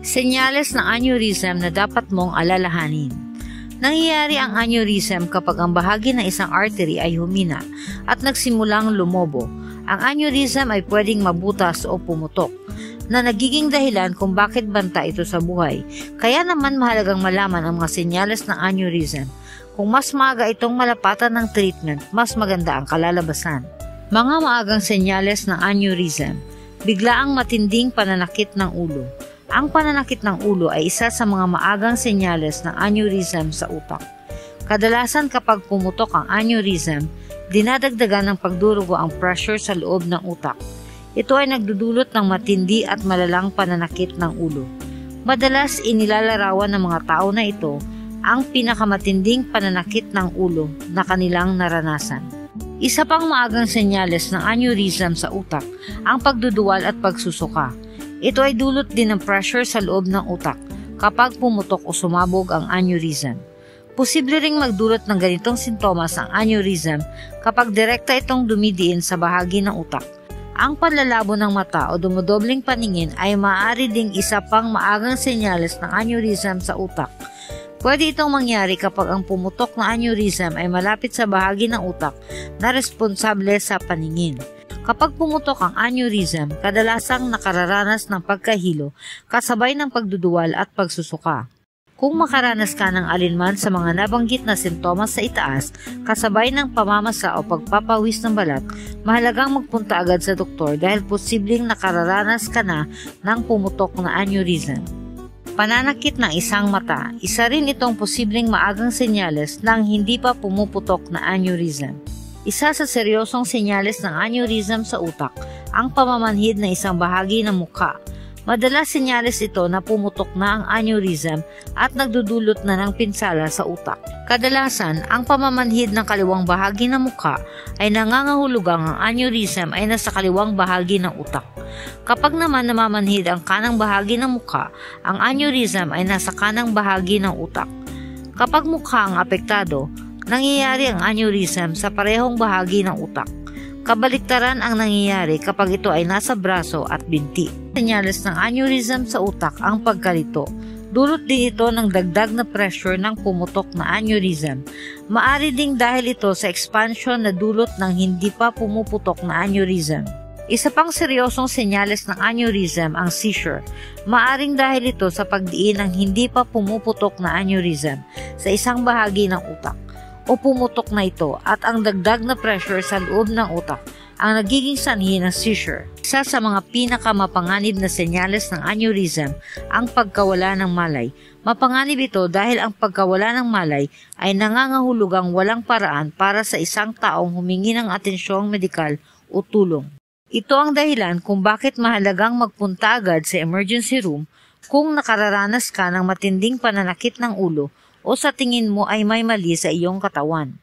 Senyales ng aneurysm na dapat mong alalahanin. Nangyayari ang aneurysm kapag ang bahagi ng isang artery ay humina at nagsimulang lumobo. Ang aneurysm ay pwedeng mabutas o pumutok, na nagiging dahilan kung bakit banta ito sa buhay. Kaya naman mahalagang malaman ang mga senyales ng aneurysm. Kung mas maaga itong malapatan ng treatment, mas maganda ang kalalabasan. Mga maagang senyales ng aneurysm. Biglaang matinding pananakit ng ulo. Ang pananakit ng ulo ay isa sa mga maagang senyales ng aneurysm sa utak. Kadalasan kapag pumutok ang aneurysm, dinadagdagan ng pagdurugo ang pressure sa loob ng utak. Ito ay nagdudulot ng matindi at malalang pananakit ng ulo. Madalas inilalarawan ng mga tao na ito ang pinakamatinding pananakit ng ulo na kanilang naranasan. Isa pang maagang senyales ng aneurysm sa utak, ang pagduduwal at pagsusuka. Ito ay dulot din ng pressure sa loob ng utak kapag pumutok o sumabog ang aneurysm. Posible ring magdulot ng ganitong sintomas ang aneurysm kapag direkta itong dumidiin sa bahagi ng utak. Ang panlalabo ng mata o dumodobling paningin ay maaari ding isa pang maagang senyales ng aneurysm sa utak. Pwede itong mangyari kapag ang pumutok na aneurysm ay malapit sa bahagi ng utak na responsable sa paningin. Kapag pumutok ang aneurysm, kadalasang nakararanas ng pagkahilo kasabay ng pagduduwal at pagsusuka. Kung makaranas ka ng alinman sa mga nabanggit na sintomas sa itaas, kasabay ng pamamasa o pagpapawis ng balat, mahalagang magpunta agad sa doktor dahil posibleng nakararanas ka na ng pumutok na aneurysm. Pananakit ng isang mata, isa rin itong posibleng maagang senyales ng hindi pa pumuputok na aneurysm. Isa sa seryosong senyales ng aneurysm sa utak, ang pamamanhid ng isang bahagi ng mukha. Madalas senyales ito na pumutok na ang aneurysm at nagdudulot na ng pinsala sa utak. Kadalasan, ang pamamanhid ng kaliwang bahagi ng mukha ay nangangahulugang ang aneurysm ay nasa kaliwang bahagi ng utak. Kapag naman namamanhid ang kanang bahagi ng mukha, ang aneurysm ay nasa kanang bahagi ng utak. Kapag mukha ang apektado, nangyayari ang aneurysm sa parehong bahagi ng utak. Kabaliktaran ang nangyayari kapag ito ay nasa braso at binti. Senyales ng aneurysm sa utak ang pagkalito. Dulot din ito ng dagdag na pressure ng pumutok na aneurysm. Maari ding dahil ito sa expansion na dulot ng hindi pa pumuputok na aneurysm. Isa pang seryosong senyales ng aneurysm ang seizure. Maaring dahil ito sa pagdiin ng hindi pa pumuputok na aneurysm sa isang bahagi ng utak o pumutok na ito at ang dagdag na pressure sa loob ng utak ang nagiging sanhi ng seizure. Isa sa mga pinakamapanganib na senyales ng aneurysm ang pagkawala ng malay. Mapanganib ito dahil ang pagkawala ng malay ay nangangahulugang walang paraan para sa isang taong humingi ng atensyong medikal o tulong. Ito ang dahilan kung bakit mahalagang magpunta agad sa emergency room kung nakararanas ka ng matinding pananakit ng ulo o sa tingin mo ay may mali sa iyong katawan.